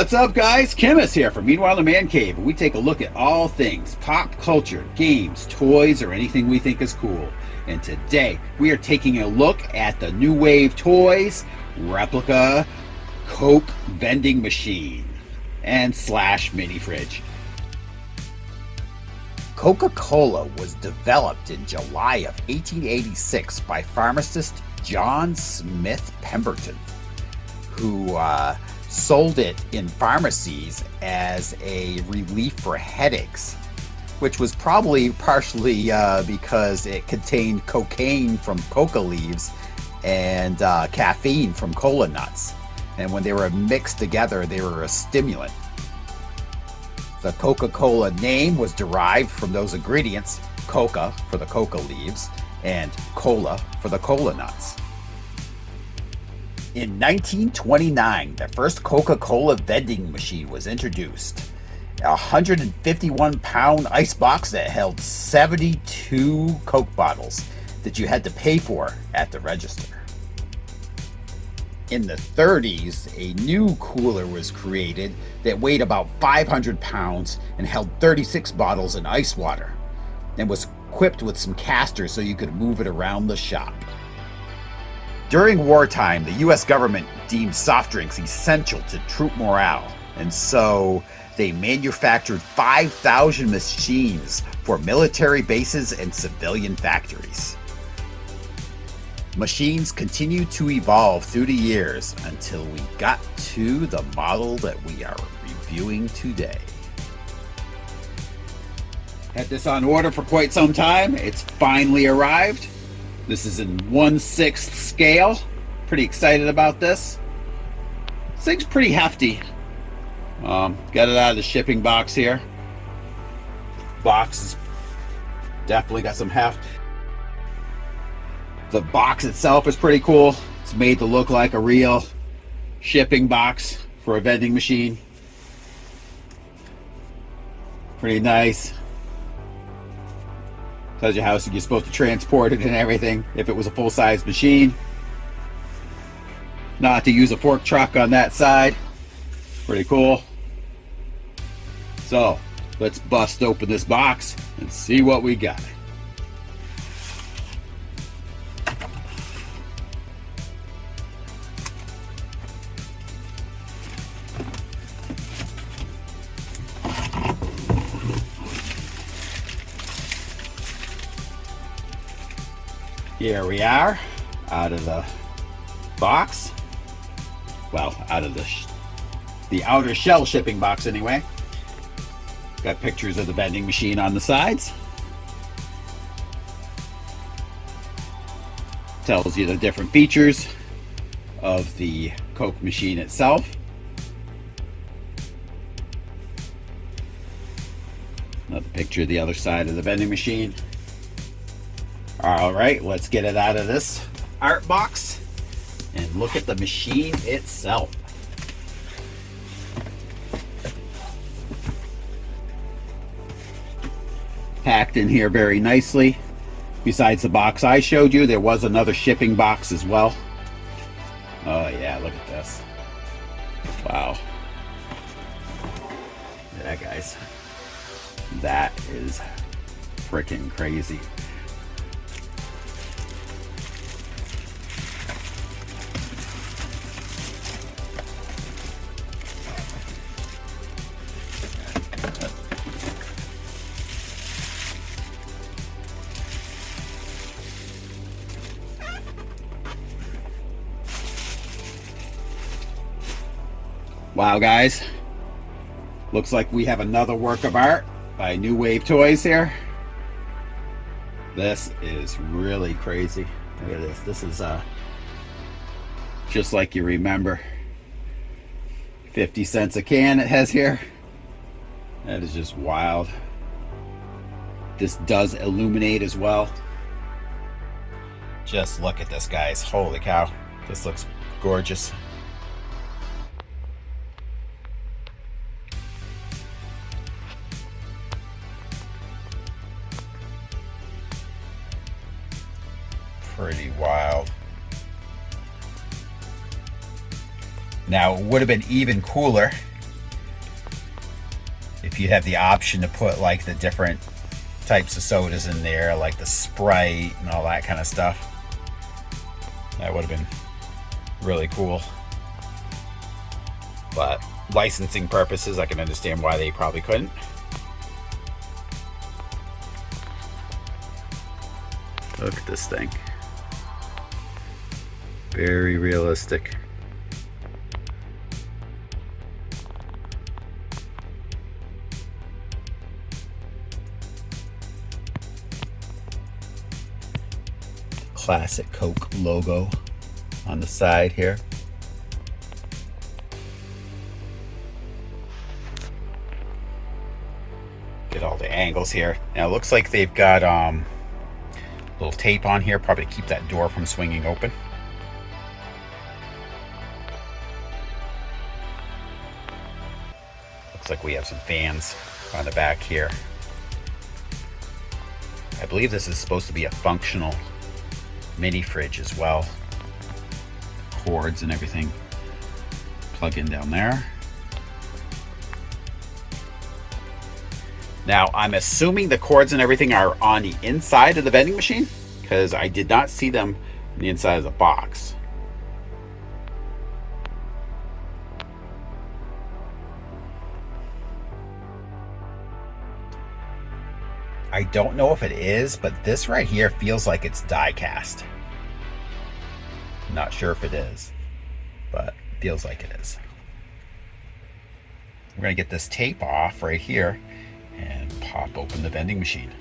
What's up, guys? Chemist here from Meanwhile the Man Cave, and we take a look at all things pop culture, games, toys, or anything we think is cool. And today we are taking a look at the New Wave Toys replica Coke vending machine and slash mini fridge. Coca-Cola was developed in July of 1886 by pharmacist John Smith Pemberton, who sold it in pharmacies as a relief for headaches, which was probably partially because it contained cocaine from coca leaves and caffeine from cola nuts. And when they were mixed together, they were a stimulant. The Coca-Cola name was derived from those ingredients, coca for the coca leaves and cola for the cola nuts. In 1929, the first Coca-Cola vending machine was introduced. A 151-pound ice box that held 72 Coke bottles that you had to pay for at the register. In the 30s, a new cooler was created that weighed about 500 pounds and held 36 bottles in ice water, and was equipped with some casters so you could move it around the shop. During wartime, the US government deemed soft drinks essential to troop morale, and so they manufactured 5,000 machines for military bases and civilian factories. Machines continued to evolve through the years until we got to the model that we are reviewing today. Had this on order for quite some time. It's finally arrived. This is in 1/6 scale. Pretty excited about this. This thing's pretty hefty. Got it out of the shipping box here. Box is definitely got some heft. The box itself is pretty cool. It's made to look like a real shipping box for a vending machine. Pretty nice. Tells you how you're supposed to transport it and everything if it was a full-size machine. Not to use a fork truck on that side. Pretty cool. So let's bust open this box and see what we got. Here we are, out of the box. Well, out of the outer shell shipping box anyway. Got pictures of the vending machine on the sides. Tells you the different features of the Coke machine itself. Another picture of the other side of the vending machine. All right, let's get it out of this art box and look at the machine itself. Packed in here very nicely. Besides the box I showed you, there was another shipping box as well. Oh yeah, look at this. Wow. Yeah, guys. That is freaking crazy. Wow, guys, looks like we have another work of art by New Wave Toys here. This is really crazy. Look at this. This is just like you remember. 50 cents a can it has here. That is just wild. This does illuminate as well. Just look at this, guys. Holy cow. This looks gorgeous. Pretty wild. Now, it would have been even cooler if you have the option to put like the different types of sodas in there, like the Sprite and all that kind of stuff. That would have been really cool. But licensing purposes, I can understand why they probably couldn't. Look at this thing. Very realistic. Classic Coke logo on the side here. Get all the angles here. Now it looks like they've got little tape on here, probably to keep that door from swinging open. Looks like we have some fans on the back here. I believe this is supposed to be a functional mini fridge as well. Cords and everything plug in down there. Now I'm assuming the cords and everything are on the inside of the vending machine, because I did not see them on the inside of the box. I don't know if it is, but this right here feels like it's die cast. Not sure if it is, but it feels like it is. We're gonna get this tape off right here and pop open the vending machine.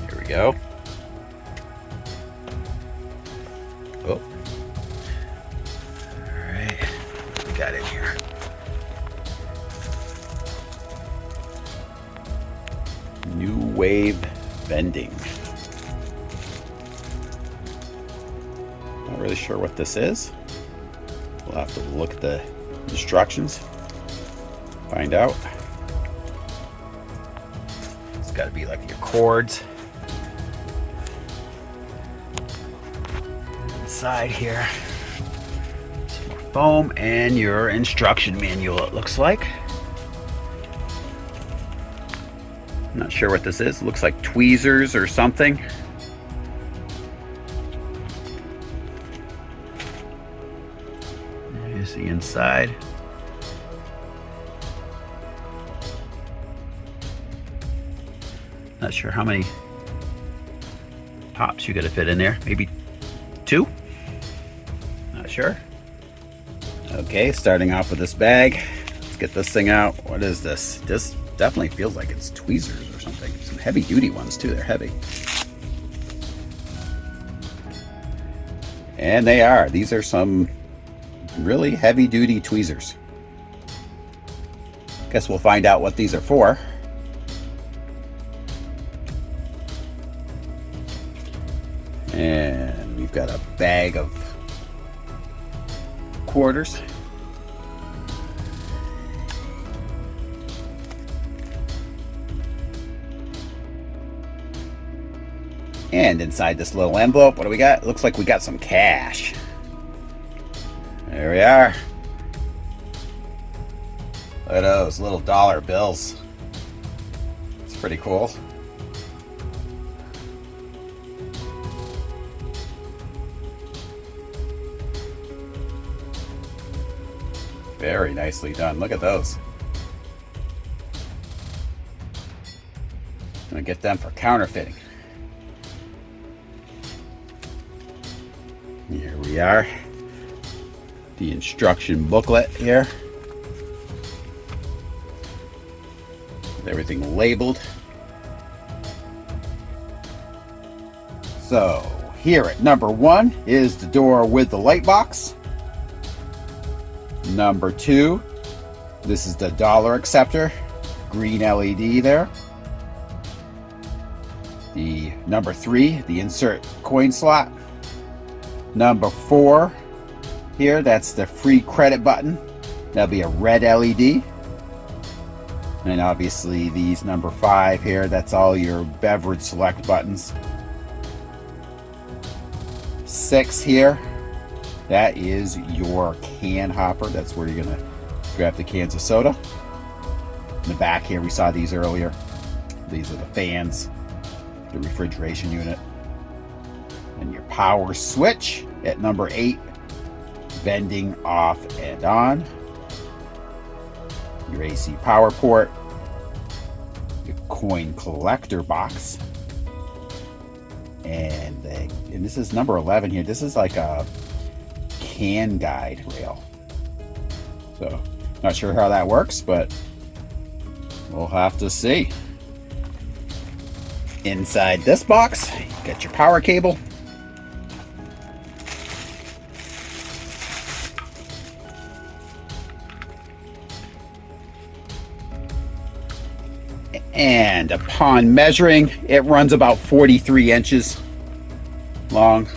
Here we go. Oh. Alright, what we got in here? New Wave Vending. Not really sure what this is. We'll have to look at the instructions, find out. It's got to be like your cords. Inside here, some more foam and your instruction manual, it looks like. Not sure what this is. It looks like tweezers or something. Here's the inside. Not sure how many pops you gotta fit in there. Maybe 2? Not sure. Okay, starting off with this bag. Let's get this thing out. What is this? This definitely feels like it's tweezers or something. Some heavy duty ones too, they're heavy. And they are. These are some really heavy duty tweezers. Guess we'll find out what these are for. And we've got a bag of quarters. And inside this little envelope, what do we got? It looks like we got some cash. There we are. Look at those little dollar bills. It's pretty cool. Very nicely done. Look at those. I'm gonna get them for counterfeiting. Here we are. The instruction booklet here. With everything labeled. So here at number 1 is the door with the light box. Number 2, this is the dollar acceptor, green LED there. The number 3, the insert coin slot. Number 4 here, that's the free credit button. That'll be a red LED. And obviously these number 5 here, that's all your beverage select buttons. 6 here, that is your can hopper. That's where you're gonna grab the cans of soda. In the back here, we saw these earlier. These are the fans, the refrigeration unit. And your power switch at number 8, vending off and on. Your AC power port, your coin collector box, and this is number 11 here. This is like a can guide rail. So, not sure how that works, but we'll have to see. Inside this box, you got your power cable. And upon measuring, it runs about 43 inches long,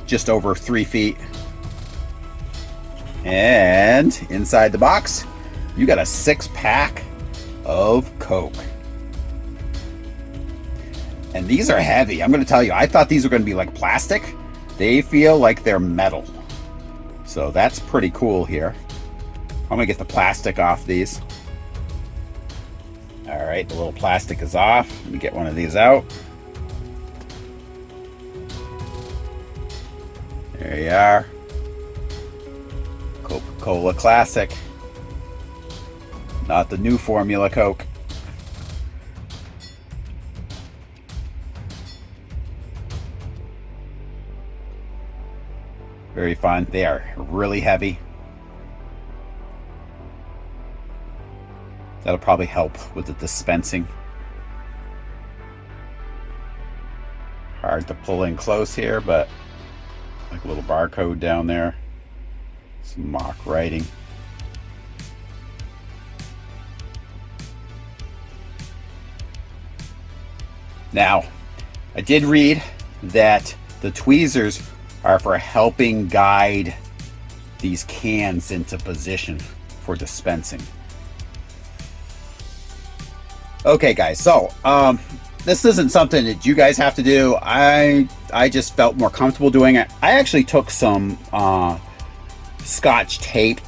just over 3 feet. And inside the box, you got a 6-pack of Coke. And these are heavy. I'm going to tell you, I thought these were going to be like plastic. They feel like they're metal. So that's pretty cool here. I'm going to get the plastic off these. All right, the little plastic is off. Let me get one of these out. There you are. Coca-Cola Classic. Not the new formula Coke. Very fun. They are really heavy. That'll probably help with the dispensing. Hard to pull in close here, but like a little barcode down there. Some mock writing. Now, I did read that the tweezers are for helping guide these cans into position for dispensing. Okay guys, so this isn't something that you guys have to do. I just felt more comfortable doing it. I actually took some Scotch tape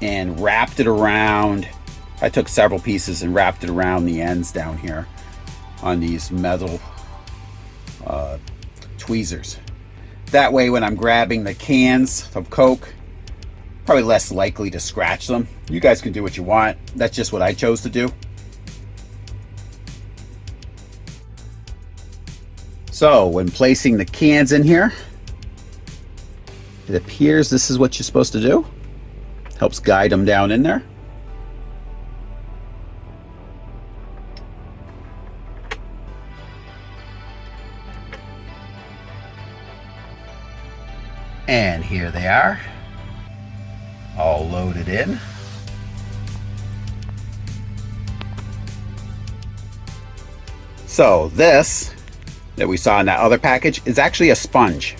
and wrapped it around. I took several pieces and wrapped it around the ends down here on these metal tweezers. That way when I'm grabbing the cans of Coke, probably less likely to scratch them. You guys can do what you want. That's just what I chose to do. So when placing the cans in here, it appears this is what you're supposed to do. Helps guide them down in there. And here they are, all loaded in. So this that we saw in that other package is actually a sponge.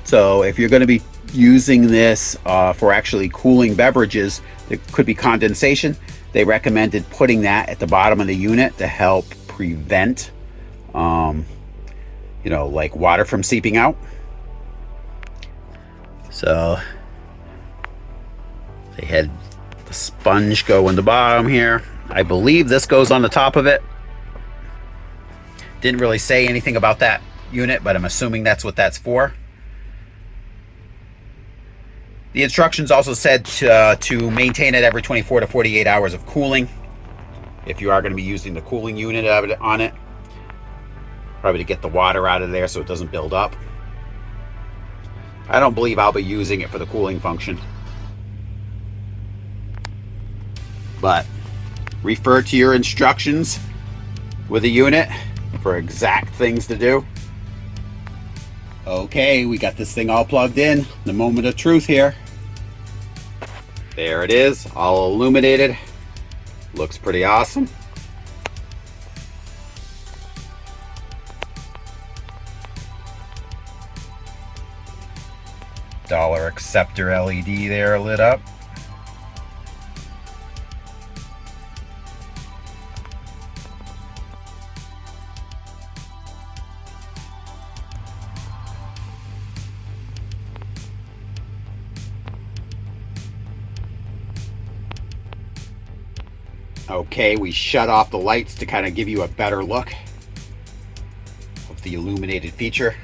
So if you're going to be using this for actually cooling beverages, there could be condensation. They recommended putting that at the bottom of the unit to help prevent, like water from seeping out. So they had the sponge go in the bottom here. I believe this goes on the top of it. Didn't really say anything about that unit, but I'm assuming that's what that's for. The instructions also said to maintain it every 24 to 48 hours of cooling. If you are going to be using the cooling unit on it, probably to get the water out of there so it doesn't build up. I don't believe I'll be using it for the cooling function. But refer to your instructions with the unit for exact things to do. Okay, we got this thing all plugged in. The moment of truth here. There it is, all illuminated. Looks pretty awesome. Dollar acceptor LED there lit up. Okay, we shut off the lights to kind of give you a better look of the illuminated feature.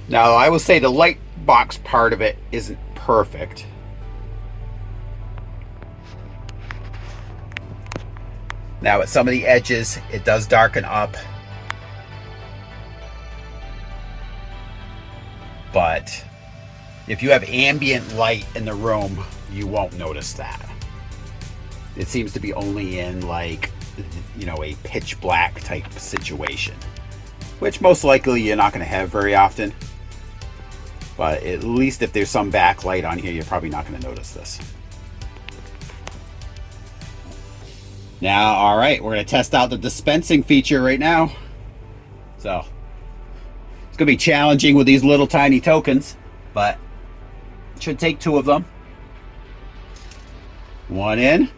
Now, I will say the light box part of it isn't perfect. Now, at some of the edges, it does darken up. But if you have ambient light in the room, you won't notice that. It seems to be only in, like, you know, a pitch black type situation, which most likely you're not going to have very often. But at least if there's some backlight on here, you're probably not going to notice this. Now, all right, we're going to test out the dispensing feature right now. So, it's going to be challenging with these little tiny tokens, but it should take 2 of them. 1 in.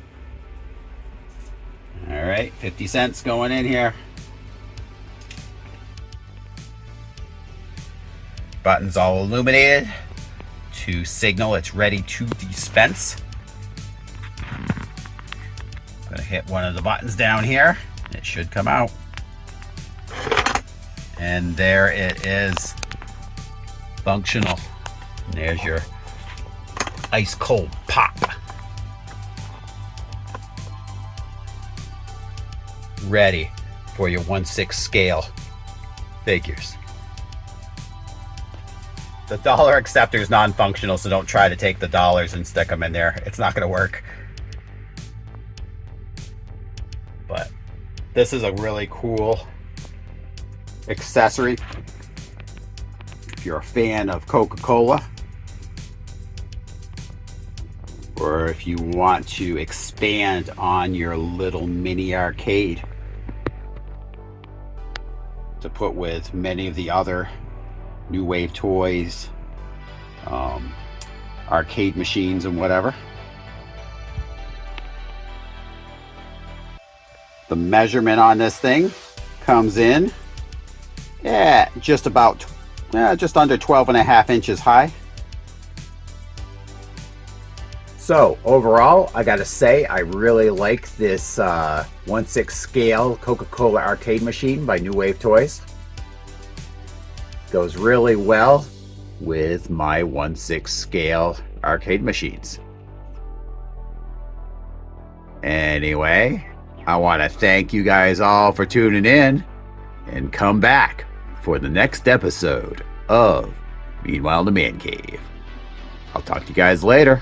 All right, 50 cents going in here. Button's all illuminated to signal it's ready to dispense. I'm gonna hit one of the buttons down here. It should come out. And there it is, functional. And there's your ice cold pop. Ready for your 1/6 scale figures. The dollar acceptor is non-functional, so don't try to take the dollars and stick them in there. It's not going to work. But this is a really cool accessory. If you're a fan of Coca-Cola, or if you want to expand on your little mini arcade to put with many of the other new wave toys, arcade machines and whatever. The measurement on this thing comes in at just under 12.5 inches high. So overall, I gotta say, I really like this 1/6 scale Coca-Cola arcade machine by New Wave Toys. Goes really well with my 1/6 scale arcade machines. Anyway, I want to thank you guys all for tuning in, and come back for the next episode of Meanwhile in the Man Cave. I'll talk to you guys later.